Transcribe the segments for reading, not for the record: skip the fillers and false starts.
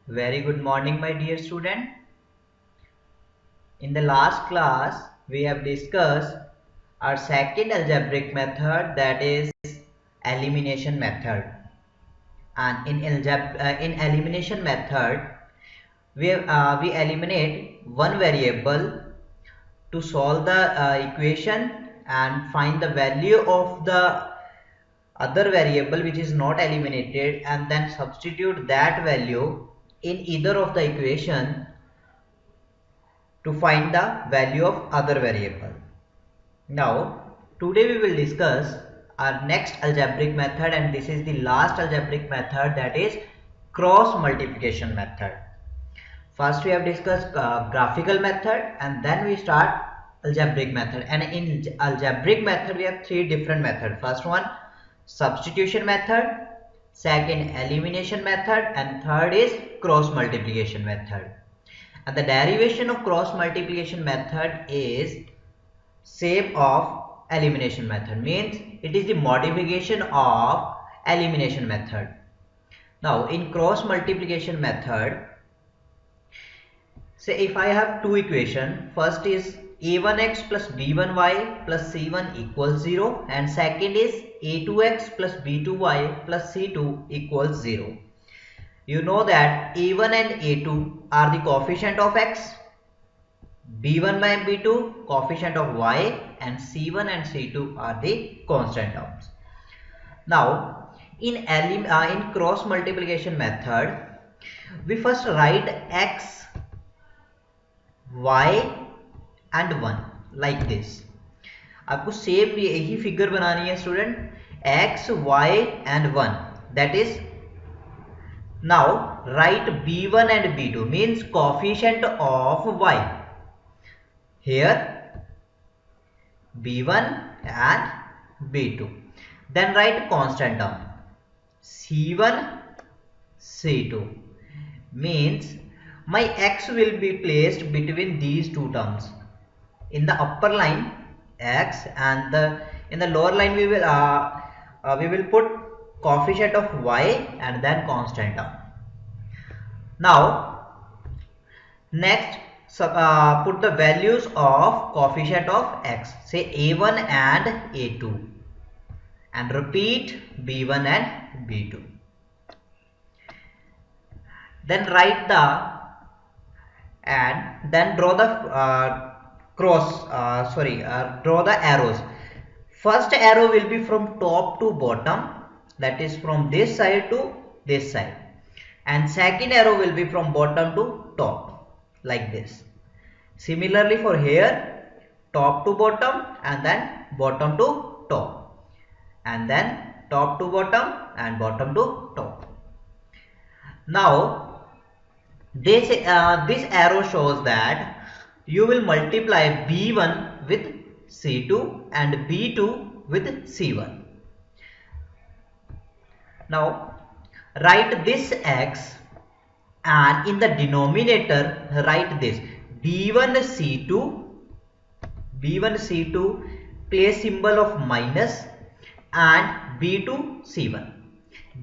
Very good morning, my dear student. In the last class, we have discussed our second algebraic method, that is elimination method. And in elimination method, we eliminate one variable to solve the equation and find the value of the other variable which is not eliminated, and then substitute that value in either of the equation to find the value of other variable. Now, today we will discuss our next algebraic method, and this is the last algebraic method, that is cross multiplication method. First we have discussed graphical method, and then we start algebraic method. And in algebraic method we have three different methods. First one, substitution method, second, elimination method, and third is cross multiplication method. And the derivation of cross multiplication method is same of elimination method, means it is the modification of elimination method. Now in cross multiplication method, say if I have two equation, first is a1x plus b1y plus c1 equals 0, and second is a2x plus b2y plus c2 equals 0. You know that a1 and a2 are the coefficient of x, b1 by b2 coefficient of y, and c1 and c2 are the constant terms. Now in cross multiplication method, we first write x, y and 1 like this. आपको same यही figure बनानी है student, x, y and 1. That is, now write b1 and b2 means coefficient of y. Here b1 and b2. Then write constant term c1, c2. Means my x will be placed between these two terms. In the upper line x, and in the lower line we will put coefficient of y and then constant term. Now next, put the values of coefficient of x, say a1 and a2, and repeat b1 and b2. Then write the, and then draw the draw the arrows. First arrow will be from top to bottom, that is from this side to this side, and second arrow will be from bottom to top like this. Similarly for here, top to bottom and then bottom to top, and then top to bottom and bottom to top. Now this arrow shows that you will multiply b1 with c2 and b2 with c1. Now write this x, and in the denominator write this b1 c2, place symbol of minus, and b2 c1.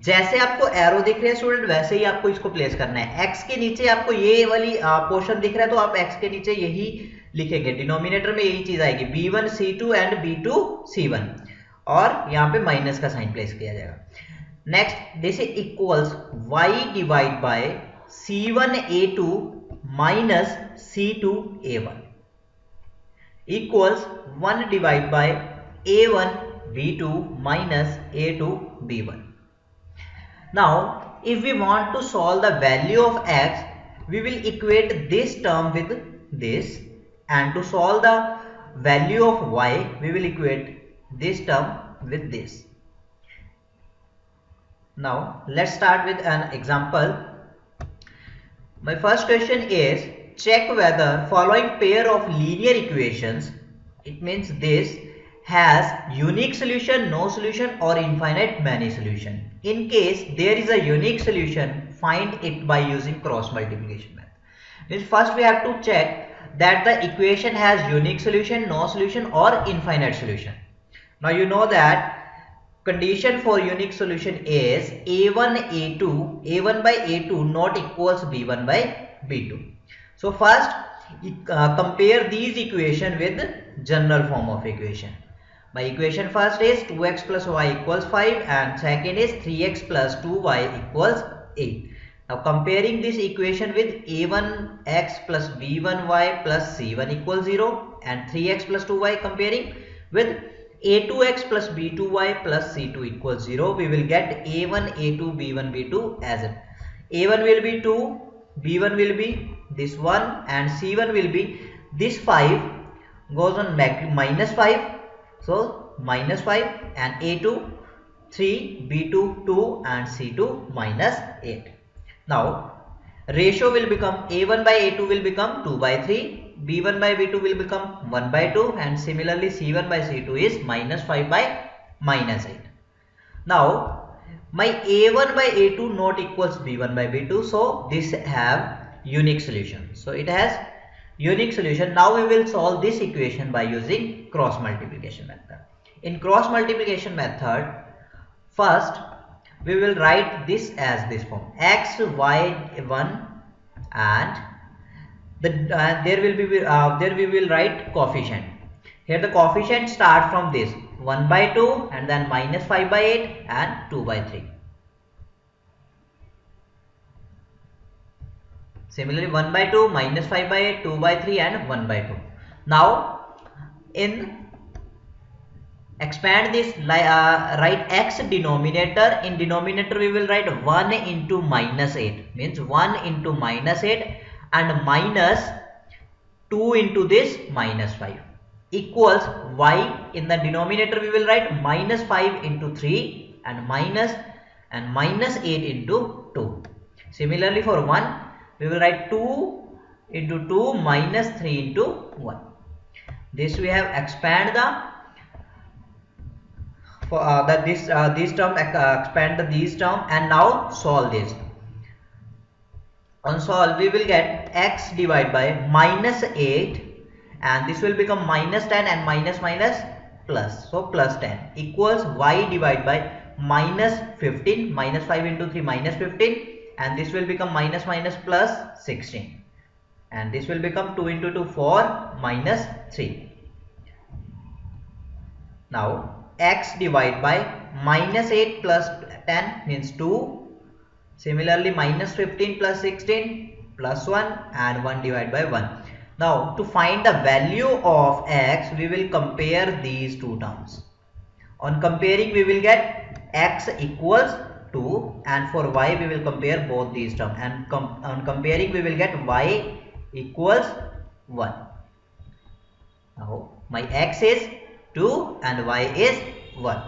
जैसे आपको arrow दिख रहे हैं student, वैसे ही आपको इसको place करना है. x के नीचे आपको ये वाली पोर्शन दिख रहा है, तो आप x के नीचे यही लिखेंगे, डिनोमिनेटर में यही चीज आएगी, b1 c2 and b2 c1, और यहाँ पे माइनस का साइन प्लेस किया जाएगा. Next, this equals y divide by c1 a2 minus c2 a1 equals 1 divide by a1 b2 minus a2 b1. Now if we want to solve the value of x, we will equate this term with this, and to solve the value of y, we will equate this term with this. Now let's start with an example. My first question is, check whether following pair of linear equations, it means this, has unique solution, no solution, or infinite many solution. In case there is a unique solution, find it by using cross multiplication method. Means first we have to check that the equation has unique solution, no solution, or infinite solution. Now you know that condition for unique solution is a1 by a2 not equals b1 by b2. So first compare these equation with general form of equation. My equation first is 2x plus y equals 5 and second is 3x plus 2y equals 8. Now comparing this equation with a1x plus b1y plus c1 equals 0 and 3x plus 2y comparing with a2x plus b2y plus c2 equals 0, we will get a1, a2, b1, b2 as it. a1 will be 2, b1 will be this one and c1 will be this 5 goes on minus 5. So minus 5 and a2 3, b2 2 and c2 minus 8. Now ratio will become a1 by a2 will become 2 by 3, b1 by b2 will become 1 by 2 and similarly c1 by c2 is minus 5 by minus 8. Now my a1 by a2 not equals b1 by b2, so this have unique solution. So it has unique solution. Now we will solve this equation by using cross multiplication method. In cross multiplication method, first we will write this as this form: x y1 and there we will write coefficient. Here the coefficient start from this 1 by 2 and then minus 5 by 8 and 2 by 3. Similarly 1 by 2, minus 5 by 8, 2 by 3 and 1 by 2. Now in expand this, write x denominator. In denominator we will write 1 into minus 8, means 1 into minus 8 and minus 2 into this minus 5 equals y. In the denominator we will write minus 5 into 3 and minus 8 into 2. Similarly for 1 we will write 2 into 2 minus 3 into 1. This we have expand the this term, expand these term and now solve this. On solve we will get x divided by minus 8 and this will become minus 10 and minus plus, so plus 10 equals y divided by minus 15, minus 5 into 3 minus 15 and this will become minus plus 16 and this will become 2 into 2 4 minus 3. Now x divided by minus 8 plus 10 means 2. Similarly minus 15 plus 16 plus 1 and 1 divided by 1. Now to find the value of x we will compare these two terms. On comparing we will get x equals 2 and for y we will compare both these terms and on comparing we will get y equals 1. Now my x is 2 and y is 1.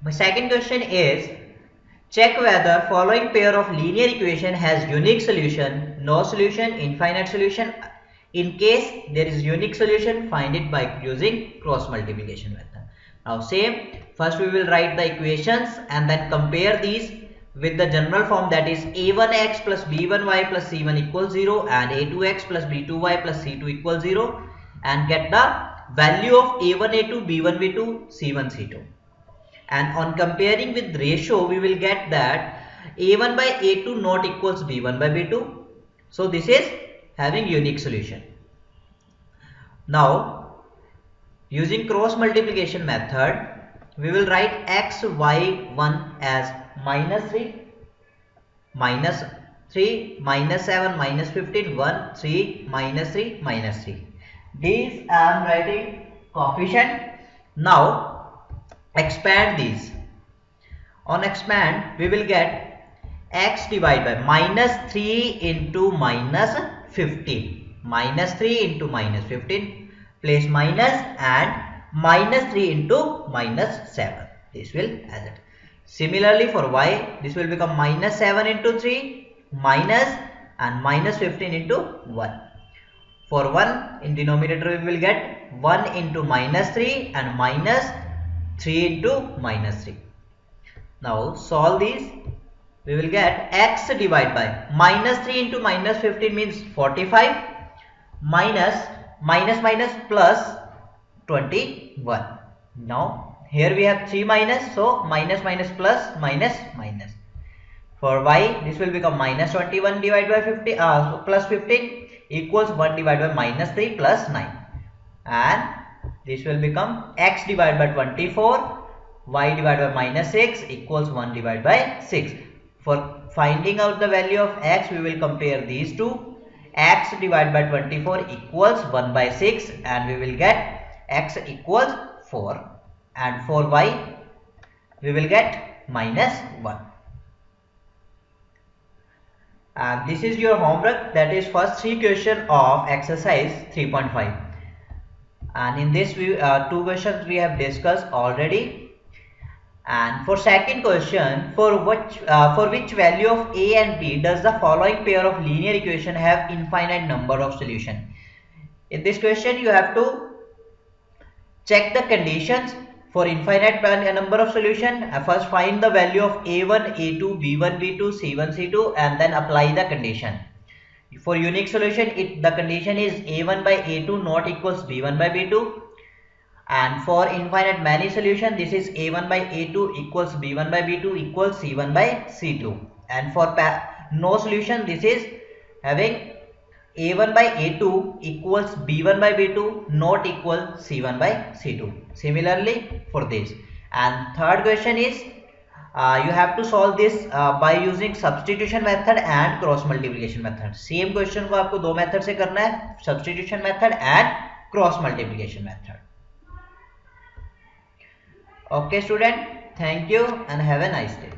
My second question is, check whether following pair of linear equation has unique solution, no solution, infinite solution. In case there is unique solution, find it by using cross multiplication method. Now same, first we will write the equations and then compare these with the general form, that is a1x plus b1y plus c1 equals 0 and a2x plus b2y plus c2 equals 0 and get the value of a1 a2 b1 b2 c1 c2. And on comparing with ratio we will get that a1 by a2 not equals b1 by b2. So this is having unique solution. Now using cross multiplication method we will write x y1 as minus 3, minus 3, minus 7, minus 15, 1, 3, minus 3, minus 3. These I am writing coefficient. Now expand these. On expand we will get x divided by minus 3 into minus 15. Minus 3 into minus 15. Place minus and minus 3 into minus 7. This will as it. Similarly for y this will become minus 7 into 3 minus and minus 15 into 1. For 1 in denominator we will get 1 into minus 3 and minus 3 into minus 3. Now solve these. We will get x divided by minus 3 into minus 15 means 45 minus plus 21. Now here we have 3 minus, so minus minus plus minus minus. For y, this will become minus 21 divided by 50 plus 15 equals 1 divided by minus 3 plus 9, and this will become x divided by 24, y divided by minus 6 equals 1 divided by 6. For finding out the value of x, we will compare these two. X divided by 24 equals 1 by 6, and we will get x equals 4, and for y we will get minus 1. And this is your homework, that is first 3 question of exercise 3.5, and in this we 2 questions we have discussed already. And for second question, for which value of a and b does the following pair of linear equation have infinite number of solution? In this question you have to check the conditions for infinite number of solution. First find the value of a1, a2, b1, b2, c1, c2, and then apply the condition. For unique solution, the condition is a1 by a2 not equals b1 by b2. And for infinite many solution, this is a1 by a2 equals b1 by b2 equals c1 by c2. And for no solution, this is having a1 by a2 equals b1 by b2 not equal c1 by c2. Similarly for this. And third question is you have to solve this by using substitution method and cross multiplication method. Same question को आपको दो method से करना है, substitution method and cross multiplication method. Okay student, thank you and have a nice day.